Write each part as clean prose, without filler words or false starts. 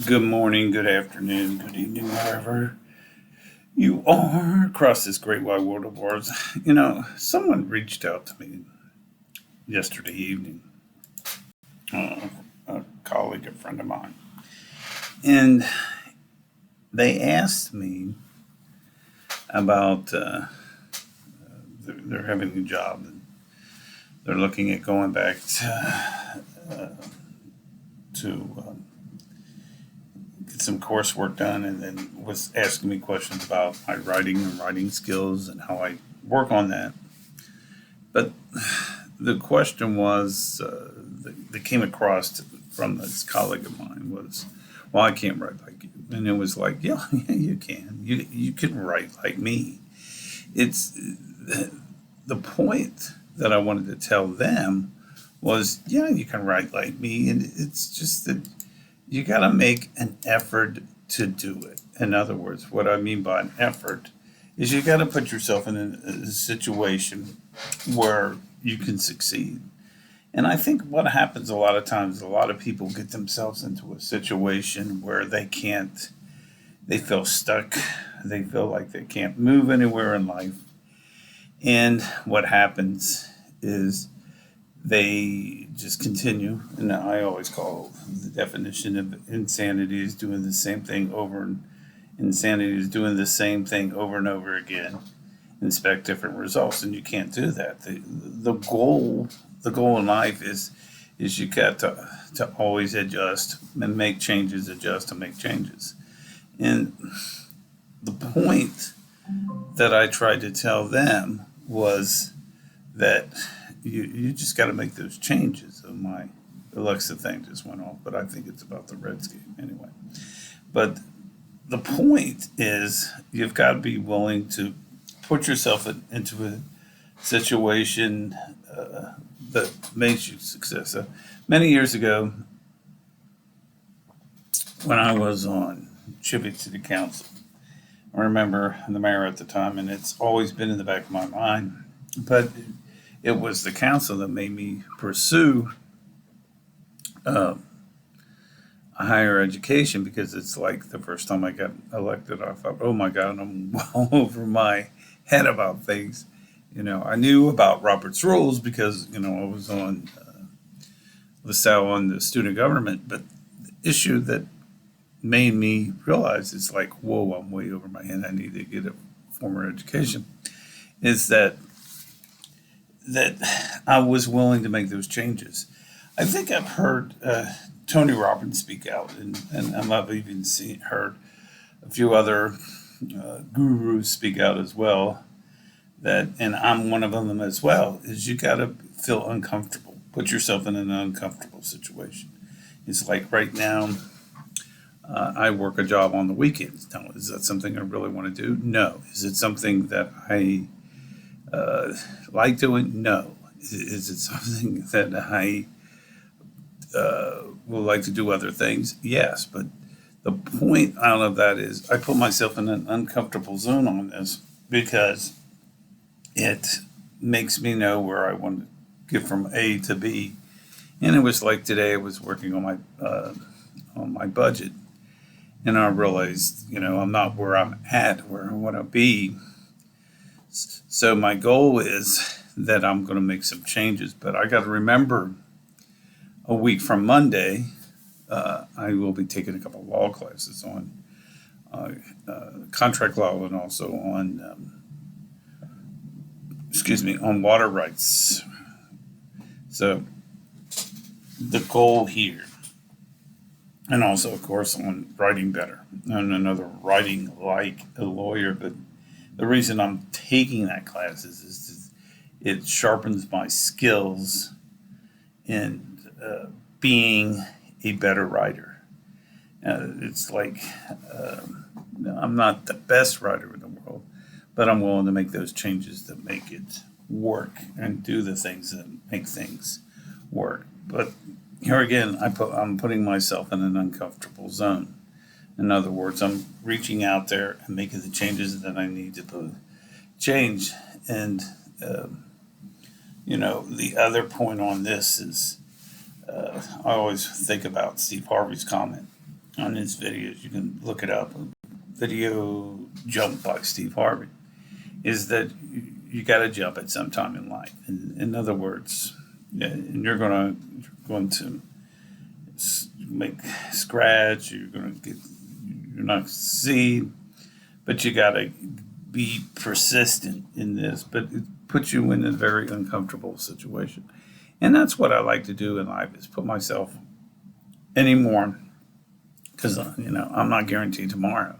Good morning, good afternoon, good evening, wherever you are across this great wide world of ours. Someone reached out to me yesterday evening, uh, a colleague, a friend of mine, and they asked me about they're having a job and they're looking at going back to get some coursework done, and then was asking me questions about my writing and writing skills and how I work on that. But the question was that came across from this colleague of mine was, "Well, I can't write like you," and it was like, "Yeah, yeah, you can. You can write like me." It's the point that I wanted to tell them was, "Yeah, you can write like me," and it's just that you got to make an effort to do it. In other words, what I mean by an effort is you got to put yourself in a situation where you can succeed. And I think what happens a lot of times, a lot of people get themselves into a situation where they feel stuck, they feel like they can't move anywhere in life. And what happens is they just continue. And I always call the definition of insanity is doing the same thing over and insanity is doing the same thing over and over again and expect different results. And you can't do that. The goal in life is you got to always adjust and make changes, adjust and make changes. And the point that I tried to tell them was that you just got to make those changes. So my Alexa thing just went off, but I think it's about the Reds game anyway. But the point is, you've got to be willing to put yourself into a situation that makes you success. Many years ago, when I was on Cheviot City Council, I remember the mayor at the time, and it's always been in the back of my mind. But it was the council that made me pursue uh, a higher education, because it's like the first time I got elected, I thought, oh my God, I'm well over my head about things. I knew about Robert's rules because, I was on LaSalle on the student government, but the issue that made me realize it's like, whoa, I'm way over my head. I need to get a former education. Is that I was willing to make those changes. I think I've heard Tony Robbins speak out, and I've even heard a few other gurus speak out as well. And I'm one of them as well. Is you got to feel uncomfortable, put yourself in an uncomfortable situation. It's like right now, I work a job on the weekends. Now, is that something I really want to do? No. Is it something that I like doing? No. Is it something that I would like to do other things? Yes. But the point out of that is I put myself in an uncomfortable zone on this because it makes me know where I want to get from A to B. And it was like today I was working on my budget, and I realized, I'm not where I'm at, where I want to be. So my goal is that I'm going to make some changes, but I got to remember a week from Monday, I will be taking a couple of law classes on contract law and also on water rights. So the goal here, and also, of course, on writing better, and another writing like a lawyer. But the reason I'm taking that class is it sharpens my skills in being a better writer. It's like I'm not the best writer in the world, but I'm willing to make those changes that make it work and do the things that make things work. But here again, I'm putting myself in an uncomfortable zone. In other words, I'm reaching out there and making the changes that I need to change. And the other point on this is I always think about Steve Harvey's comment. on his videos. You can look it up. Video Jump by Steve Harvey. Is that you got to jump at some time in life. In other words, and you're going to make scratch. You're not succeed, but you got to be persistent in this. But it puts you in a very uncomfortable situation, and that's what I like to do in life is put myself anymore because I'm not guaranteed tomorrow,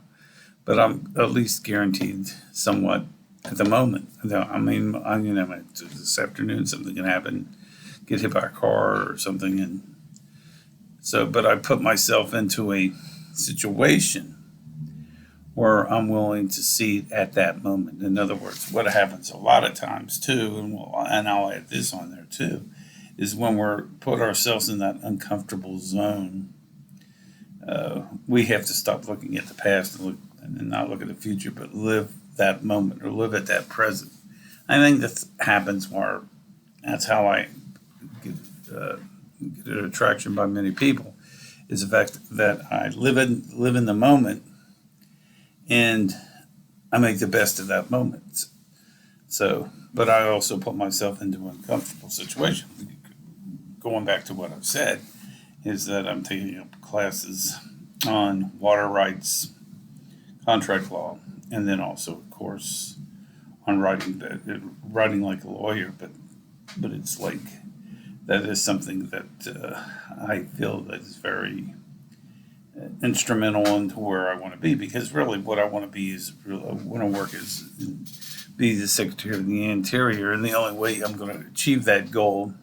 but I'm at least guaranteed somewhat at the moment. I mean, this afternoon something can happen, get hit by a car or something, and so. But I put myself into a situation where I'm willing to see at that moment. In other words, what happens a lot of times too, and I'll add this on there too, is when we're put ourselves in that uncomfortable zone. We have to stop looking at the past and not look at the future, but live that moment or live at that present. I think that happens more. That's how I get an attraction by many people. Is the fact that I live in the moment, and I make the best of that moment. So, but I also put myself into an uncomfortable situation. Going back to what I've said, is that I'm taking up classes on water rights, contract law, and then also, of course, on writing like a lawyer. But it's like that is something that I feel that is very instrumental into where I want to be. Because really, what I want to be is I want to work as be the Secretary of the Interior, and the only way I'm going to achieve that goal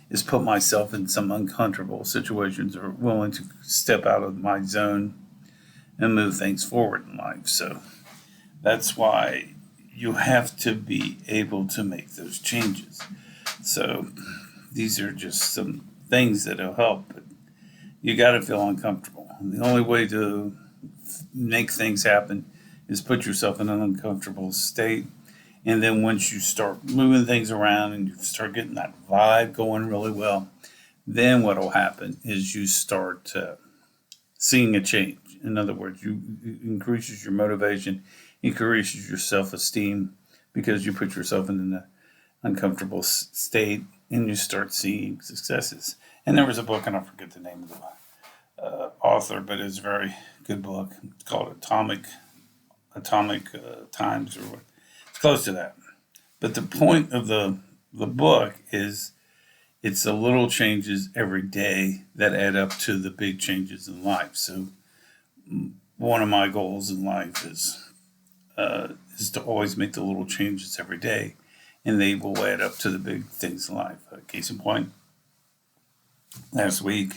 is put myself in some uncomfortable situations or willing to step out of my zone and move things forward in life. So that's why you have to be able to make those changes. So these are just some things that'll help, but you got to feel uncomfortable. And the only way to make things happen is put yourself in an uncomfortable state. And then once you start moving things around and you start getting that vibe going really well, then what will happen is you start seeing a change. In other words, it increases your motivation, increases your self-esteem because you put yourself in an uncomfortable state and you start seeing successes. And there was a book, and I forget the name of the author, but it's a very good book. It's called Atomic Times, or what. It's close to that. But the point of the book is it's the little changes every day that add up to the big changes in life. So one of my goals in life is to always make the little changes every day, and they will add up to the big things in life. Case in point, last week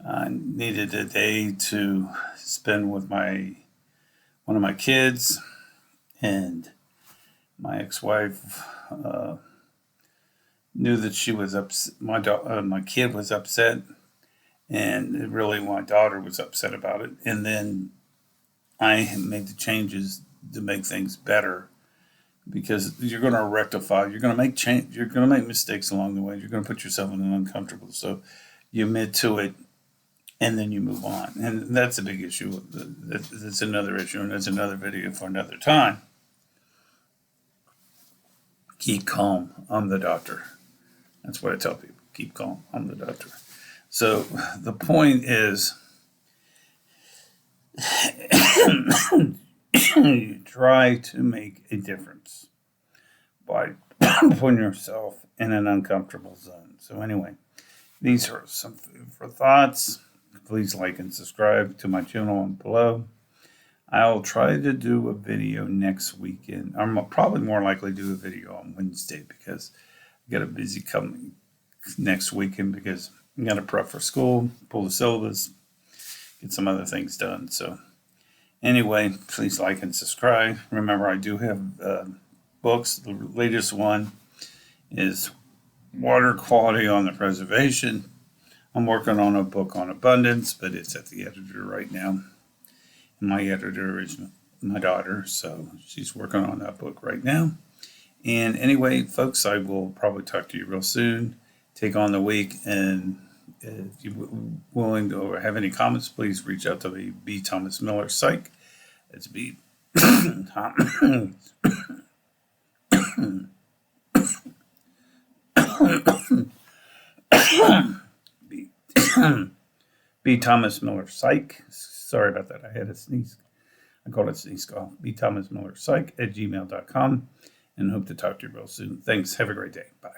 I needed a day to spend with one of my kids, and my ex-wife knew that she was upset. My kid was upset, and really my daughter was upset about it. And then I made the changes to make things better, because you're going to rectify. You're going to make change. You're going to make mistakes along the way. You're going to put yourself in an uncomfortable. So you admit to it, and then you move on. And that's a big issue. That's another issue, and that's another video for another time. Keep calm. I'm the doctor. That's what I tell people. Keep calm. I'm the doctor. So the point is, you try to make a difference by putting yourself in an uncomfortable zone. So anyway, these are some food for thoughts. Please like and subscribe to my channel below. I'll try to do a video next weekend. I'm probably more likely to do a video on Wednesday, because I got a busy coming next weekend, because I got to prep for school, pull the syllabus, get some other things done. So anyway, please like and subscribe. Remember, I do have books. The latest one is Water Quality on the Preservation. I'm working on a book on abundance, but it's at the editor right now. And my editor is my daughter, so she's working on that book right now. And anyway, folks, I will probably talk to you real soon. Take on the week, and If you're willing to or have any comments, please reach out to me, B. Thomas Miller Psych. It's B. B. B. Thomas Miller Psych. Sorry about that. I had a sneeze. I call it sneeze call. B. Thomas Miller Psych at gmail.com, and hope to talk to you real soon. Thanks. Have a great day. Bye.